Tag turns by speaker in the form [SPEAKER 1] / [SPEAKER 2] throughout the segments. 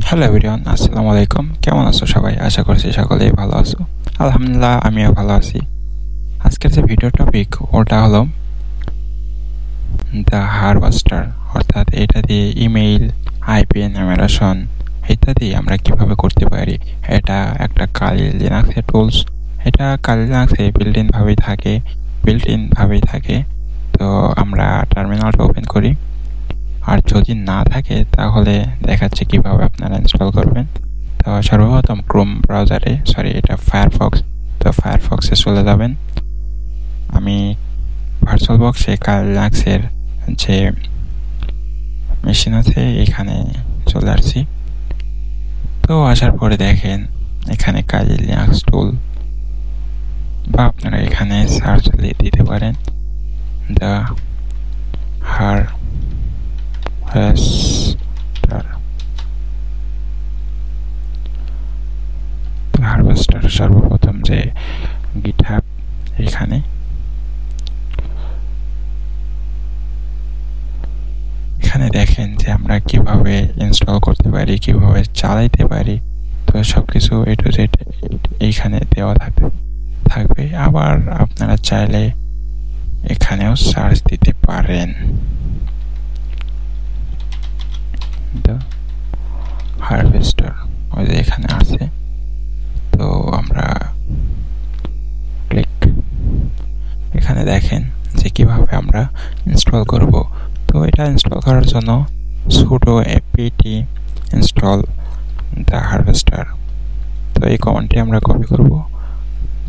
[SPEAKER 1] Hello everyone, আসসালামু আলাইকুম। কেমন আছো সবাই? আশা করছি সকলেই ভালো আছো। আলহামদুলিল্লাহ, আমিও ভালো আছি। আজকের যে ভিডিও টপিক ওটা হলো দ্য হারভেস্টার, অর্থাৎ এটা দিয়ে ইমেইল, আইপি এনুমেরেশন ইত্যাদি আমরা কিভাবে করতে পারি। এটা একটা কালি লিনাক্সের টুলস। এটা কালি লিনাক্সে বিল্ট ইন ভাবেই থাকে। তো আমরা টার্মিনালটা ওপেন করি, আর যদি না থাকে তাহলে দেখাচ্ছে কিভাবে আপনারা ইনস্টল করবেন। তো সর্বপ্রথম ক্রোম ব্রাউজারে, এটা ফায়ারফক্স, তো ফায়ারফক্সে চলে যাবেন। আমি ভার্চুয়াল বক্সে লিনাক্সের যে মেশিন আছে এখানে চলে আসছি। তো আসার পরে দেখেন এখানে কালি লিনাক্স টুল, বা আপনারা এখানে সার্চ দিতে পারেন দ্য হারভেস্টার। সর্বপ্রথম যে গিটহাব, এখানে দেখেন যে আমরা কিভাবে ইনস্টল করতে পারি, কিভাবে চালাইতে পারি। তো সবকিছু এ টু জেড এইখানে দেওয়া থাকবে। আবার আপনারা চাইলে এখানেও সার্চ দিতে পারেন দ্য হারভেস্টার, ওই যে এখানে আছে। তো আমরা ক্লিক, এখানে দেখেন যে কিভাবে আমরা ইনস্টল করব। তো এটা ইনস্টল করার জন্য sudo apt install the harvester, তো এই কমান্ডটি আমরা কপি করব,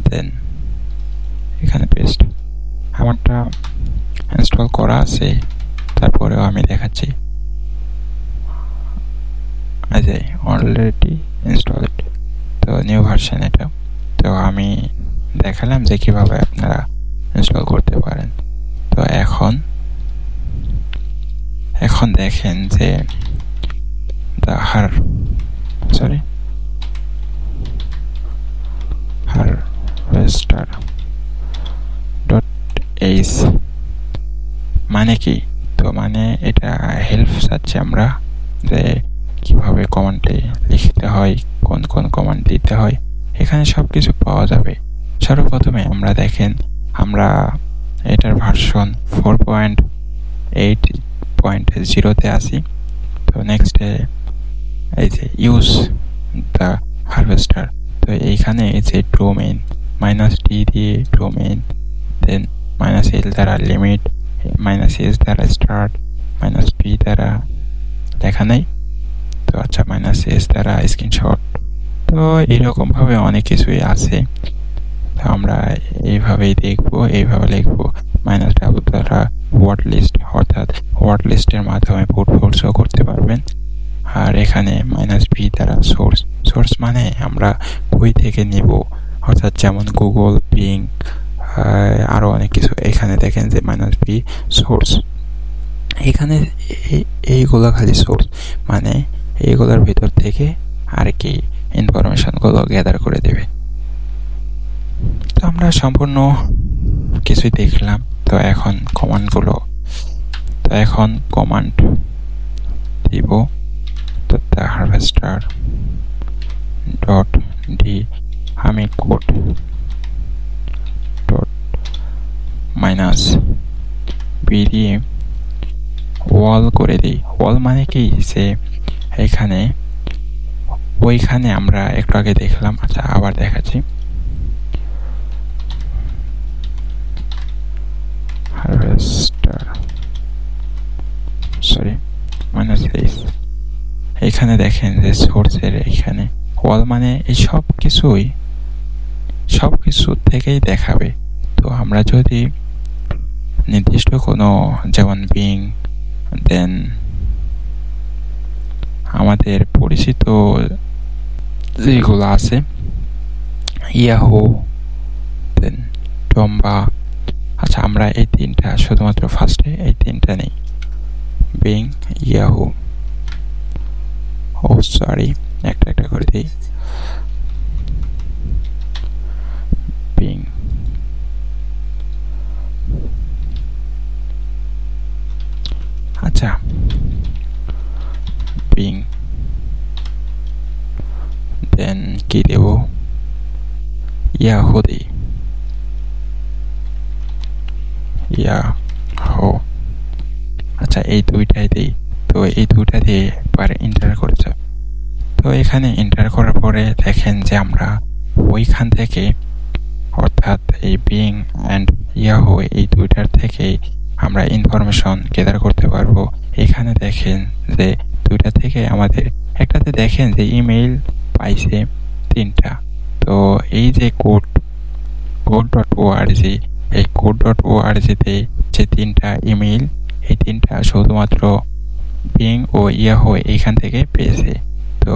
[SPEAKER 1] দেন এখানে পেস্ট। আমারটা ইনস্টল করা আছে, তারপরেও আমি দেখাচ্ছি অলরেডি ইনস্টলড, তো নিউ ভার্সন এটা। তো আমি দেখালাম যে কিভাবে আপনারা ইনস্টল করতে পারেন। তো এখন দেখেন যে harvester.h মানে কি? তো মানে এটা হেল্প চাচ্ছে আমরা, যে কিভাবে কমান্ডে লিখতে হয়, কোন কমান্ড দিতে হয়, এখানে সবকিছু পাওয়া যাবে। সর্বপ্রথমে আমরা দেখেন আমরা এটার ভার্সন 4.8.0 আছি। তো নেক্সটে এই যে ইউজ দ্য হারভেস্টার, তো এইখানে এই যে ডোমেইন -d দিয়ে ডোমেইন, দেন -l দ্বারা লিমিট, -s দ্বারা স্টার্ট, -p দ্বারা লেখা নেই, তো আচ্ছা -s দ্বারা স্ক্রিনশট। তো এইরকম ভাবে অনেক কিছুই আছে। তো আমরা এইভাবেই দেখবো, এইভাবে লিখবো। -w দ্বারা ওয়ার্ড লিস্ট, অর্থাৎ ওয়ার্ড লিস্টের মাধ্যমে বুট ফোর্সও করতে পারবেন। আর এখানে -b দ্বারা সোর্স মানে আমরা বই থেকে নিব, অর্থাৎ যেমন গুগল, বিং, আরো অনেক কিছু। এখানে দেখেন যে -b সোর্স, এখানে এইগুলো খালি সোর্স, মানে এইগুলোর ভিতর থেকে আর কি ইনফরমেশনগুলো গ্যাদার করে দেবে। তো আমরা সম্পূর্ণ কিছুই দেখলাম। তো এখন কমান্ড দিব। তো দ্য হারভেস্টার .d, আমি কোড -b দিয়ে ওয়াল করে দিই। ওয়াল মানে কি? যে ওইখানে আমরা একটু আগে দেখলাম, আচ্ছা আবার দেখাচ্ছি। হারভেস্টার এখানে দেখেন যে সোর্সের এখানে ওয়াল মানে এই সবকিছু থেকেই দেখাবে। তো আমরা যদি নির্দিষ্ট কোনো, যেমন বিং, দেন আমাদের পরিচিত যেগুলো আছে, ইয়াহু, দেন টম্বা, আচ্ছা আমরা এই তিনটা শুধুমাত্র ফার্স্টে এই তিনটা নেই, বিং, ইয়াহু, একটা করে দিই। বিং, আচ্ছা বিং, দেন কি দেব, ইয়াহু দিই, ইয়াহু। আচ্ছা এই দুইটাই দিই। তো এই দুইটা দিয়ে একবার এন্টার করতে। তো এখানে এন্টার করার পরে দেখেন যে আমরা ওইখান থেকে অর্থাৎ এই বিং অ্যান্ড ইয়াহু এই দুইটার থেকে আমরা ইনফরমেশন গ্যাদার করতে পারবো। এখানে দেখেন যে দুইটা থেকে আমাদের একটাতে দেখেন যে ইমেইল পাইছে 3টা। তো এই যে code.org, এই code.org-তে যে 3টা ইমেইল, এই 3টা শুধুমাত্র বিং ও ইয়াহু এইখান থেকে পেয়েছে। তো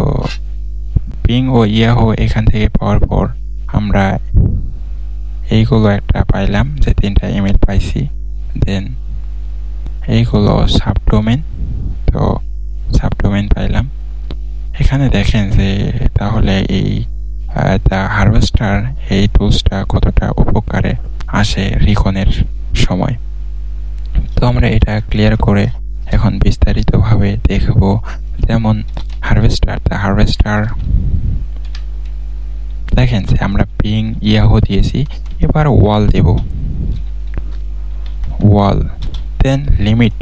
[SPEAKER 1] বিং ও ইয়াহু এখান থেকে পাওয়ার পর আমরা এইগুলো একটা পাইলাম যে 3টা ইমেইল পাইছি। দেন এইগুলো সাবডোমেন, তো সাবডোমেন পাইলাম। এখানে দেখেন যে তাহলে এই দ্য হারভেস্টার এই টুলসটা কতটা উপকারে আসে রিকনের সময়। তো আমরা এটা ক্লিয়ার করে এখন বিস্তারিতভাবে দেখব। যেমন হারভেস্টার দেখেন যে আমরা বিং ইয়াহু দিয়েছি, এবার ওয়াল দেব, ওয়াল। দেন লিমিট,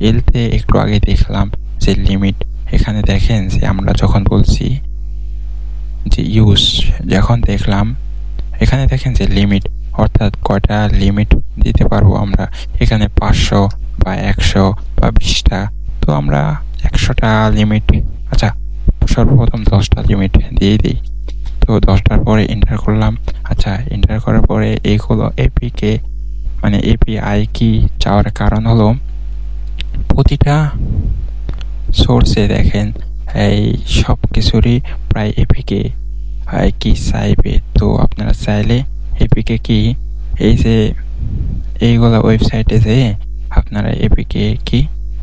[SPEAKER 1] এলতে একটু আগে দেখলাম যে লিমিট, এখানে দেখেন যে আমরা যখন বলছি যে ইউজ, যখন দেখলাম এখানে দেখেন যে লিমিট, অর্থাৎ কয়টা লিমিট দিতে পারবো আমরা। এখানে 500 বা 100 বা 20টা। তো আমরা 100টা লিমিট, আচ্ছা সর্বপ্রথম 10টা লিমিট দিয়ে দিই। তো 10টার পরে এন্টার করলাম। আচ্ছা এন্টার করার পরে এইগুলো এপিকে মানে এপিআই কি চাওয়ার কারণ হলো প্রতিটা সোর্সে দেখেন এই সব কিছুরই প্রায় এপিকে কি চাইবে। তো আপনারা চাইলে এপিকে কি এই যে এইগুলো ওয়েবসাইটে যেয়ে আপনারা এপিকে কি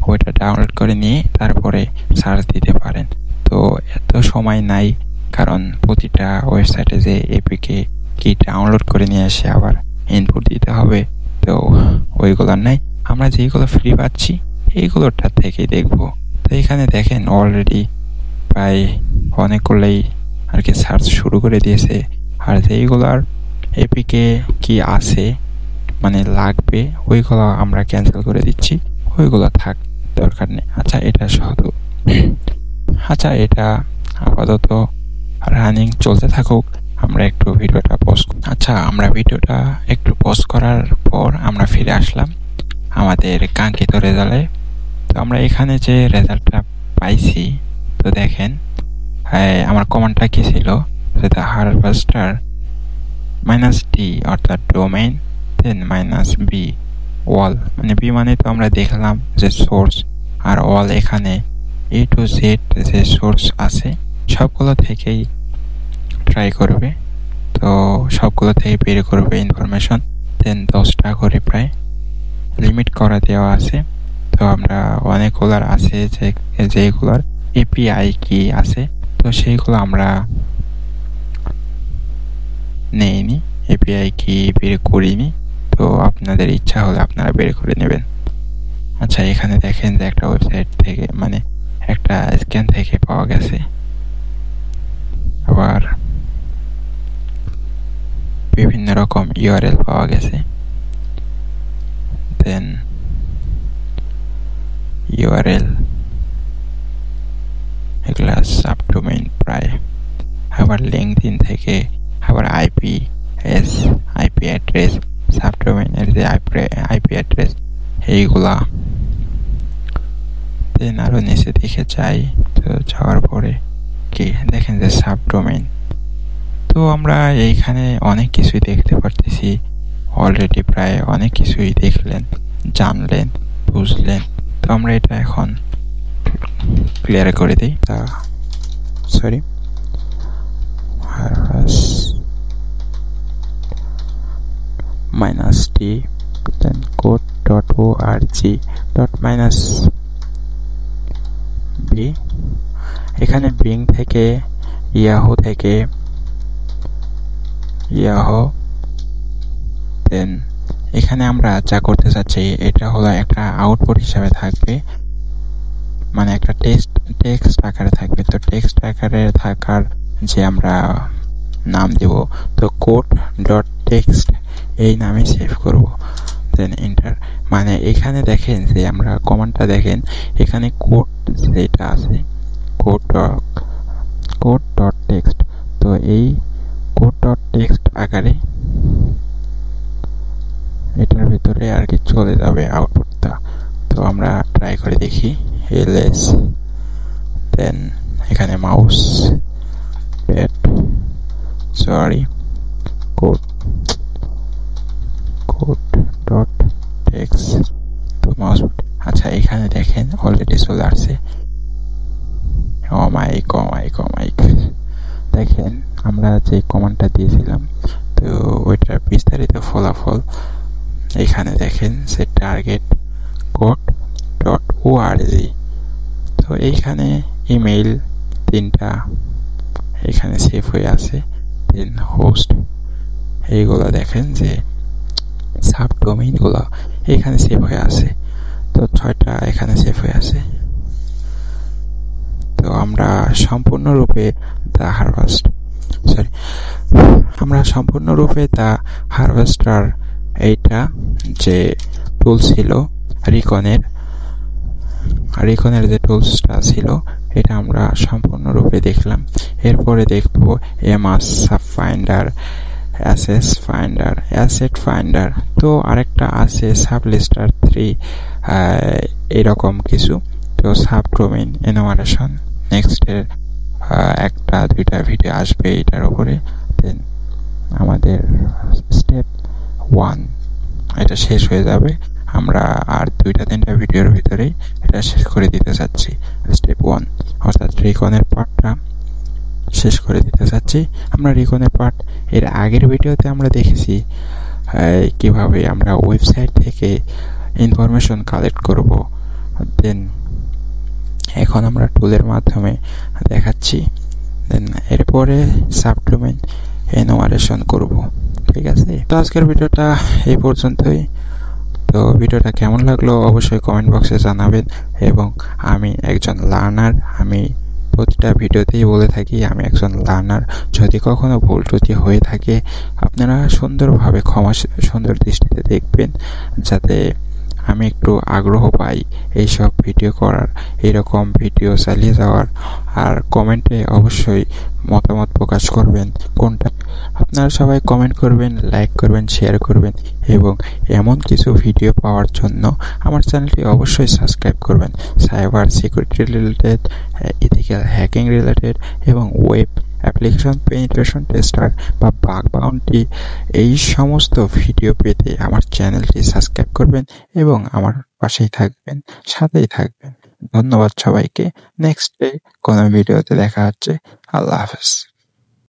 [SPEAKER 1] ওইটা ডাউনলোড করে নিয়ে তারপরে সার্চ দিতে পারেন। তো এত সময় নাই, কারণ প্রতিটা ওয়েবসাইটে যে এপিকে কি ডাউনলোড করে নিয়ে এসে আবার ইনপুট দিতে হবে, তো ওইগুলোর নাই। আমরা যেগুলো ফ্রি পাচ্ছি এইগুলোটার থেকেই দেখব। তো এখানে দেখেন অলরেডি প্রায় অনেকগুলোই আর কি সার্চ শুরু করে দিয়েছে। আর যেইগুলোর এপিকে কি আছে মানে লাগবে ওইগুলো আমরা ক্যান্সেল করে দিচ্ছি, ওইগুলো থাক, দরকার নেই। আচ্ছা এটা শুধু আচ্ছা এটা আপাতত রানিং চলতে থাকুক, আমরা একটু ভিডিওটা পোস্ট। আচ্ছা আমরা ভিডিওটা একটু পোস্ট করার পর আমরা ফিরে আসলাম আমাদের কাঙ্ক্ষিত রেজাল্টে। তো আমরা এখানে যে রেজাল্টটা পাইছি, তো দেখেন আমার কমান্ডটা কি ছিল, দ্য হারভেস্টার -d অর্থাৎ ডোমেইন, দেন -b ওয়াল, মানে বি মানে তো আমরা দেখলাম যে সোর্স, আর ওয়াল এখানে A to Z যে সোর্স আছে সবগুলো থেকেই ট্রাই করবে। তো সবগুলো থেকে বের করবে ইনফরমেশন। দেন 10টা করে প্রায় লিমিট করা দেওয়া আছে। তো আমরা অনেকগুলার আছে যেগুলোর এপিআই কি আছে, তো সেইগুলো আমরা নেইনি, এপিআই কি বের করিনি। তো আপনাদের ইচ্ছা হলে আপনারা বের করে নেবেন। আচ্ছা এখানে দেখেন যে একটা ওয়েবসাইট থেকে মানে একটা স্ক্যান থেকে পাওয়া গেছে, আবার বিভিন্ন রকম ইউআরএল পাওয়া গেছে। দেন ইউআরএল এগুলা সাবডোমেইন প্রায়, আবার লিঙ্কডইন থেকে, আবার আইপি অ্যাড্রেস, সাবডোমেইনের যে আইপি অ্যাড্রেস এইগুলা। দেন আরো নিচে দেখে যাই, তো যাওয়ার পরে কি দেখেন যে সাবডোমেইন। তো আমরা এইখানে অনেক কিছুই দেখতে পারতেছি অলরেডি, প্রায় অনেক কিছুই দেখলেন, জানলেন, বুঝলেন। তো আমরা এটা এখন ক্লিয়ার করে দিই। তা সরি -d then code.org.-b এখানে বিং থেকে, ইয়াহু থেকে, দেন এখানে আমরা যা করতে চাচ্ছি এটা হলো একটা আউটপুট হিসাবে থাকবে, মানে একটা টেক্সট আকারে থাকবে। তো টেক্সট আকারে থাকার যে আমরা নাম দেব, তো কোড ডট টেক্সট এই নামে সেভ করব। Then enter. মানে এখানে দেখেন যে আমরা কমান্ডটা দেখেন, এখানে কোড যেটা আছে কোড ডট টেক্সট, তো এই কোড ডট টেক্সট আকারে এটার ভিতরে আর কি চলে যাবে আউটপুটটা। তো আমরা ট্রাই করে দেখি, ls দেন এখানে mouse pad code dot text, তো মাউস। আচ্ছা, এখানে দেখেন অলরেডি চলে আসছে। মাইক দেখেন আমরা যে কমান্ডটা দিয়েছিলাম, তো ওইটার বিস্তারিত ফলাফল এখানে দেখেন, সে টার্গেট কোড ডট org। তো এইখানে ইমেইল 3টা এখানে সেভ হয়ে আছে। দেন হোস্ট এইগুলো দেখেন যে সাবডোমেইন গুলো এখানে সেভ হয়ে আছে, তো 6টা এখানে সেভ হয়ে আছে। তো আমরা সম্পূর্ণরূপে দা হারভেস্টার এইটা যে টুল ছিল রিকনের যে টুলসটা ছিল, এটা আমরা সম্পূর্ণরূপে দেখলাম। এরপরে দেখব এমআস ফাইন্ডার, অ্যাসেট ফাইন্ডার, তো আরেকটা আছে সাবলিস্টার 3, এরকম কিছু। তো সাবডোমেইন এনুমারেশন নেক্সটের 1-2টা ভিডিও আসবে এটার উপরে। দেন আমাদের স্টেপ 1 এটা শেষ হয়ে যাবে। আমরা আর 2-3টা ভিডিওর ভিতরেই এটা শেষ করে দিতে চাচ্ছি। স্টেপ 1 অর্থাৎ রিকনের পার্টটা শেষ করে দিতে চাচ্ছি। আমরা রিকনের পার্ট এর আগের ভিডিওতে আমরা দেখেছি কিভাবে আমরা ওয়েবসাইট থেকে ইনফরমেশন কালেক্ট করব। দেন এখন আমরা টুলের মাধ্যমে দেখাচ্ছি। দেন এরপরে সাবডোমেইন এনুমারেশন করব। ঠিক আছে, তো আজকের ভিডিওটা এই পর্যন্তই। তো ভিডিওটা কেমন লাগলো অবশ্যই কমেন্ট বক্সে জানাবেন। এবং আমি একজন লার্নার, আমি প্রতিটা ভিডিওতেই বলে থাকি আমি একজন লার্নার। যদি কখনো ভুল ত্রুটি হয়ে থাকে আপনারা সুন্দরভাবে সুন্দর দৃষ্টিতে দেখবেন, যাতে আমি একটু আগ্রহ পাই এইসব ভিডিও করার, এরকম ভিডিও চালিয়ে যাওয়ার। আর কমেন্টে অবশ্যই মতামত প্রকাশ করবেন কোনটা। আপনারা সবাই কমেন্ট করবেন, লাইক করবেন, শেয়ার করবেন এবং এমন কিছু ভিডিও পাওয়ার জন্য আমার চ্যানেলটি অবশ্যই সাবস্ক্রাইব করবেন। Cyber security related, ethical hacking related এবং ওয়েব অ্যাপ্লিকেশন পেনিট্রেশন টেস্টার বা বাগ বাউন্টি, এই সমস্ত ভিডিও পেতে আমার চ্যানেলটি সাবস্ক্রাইব করবেন এবং আমার পাশেই থাকবেন, সাথেই থাকবেন। ধন্যবাদ সবাইকে। নেক্সট ডে কোনো ভিডিওতে দেখা হচ্ছে। আল্লাহ হাফেজ।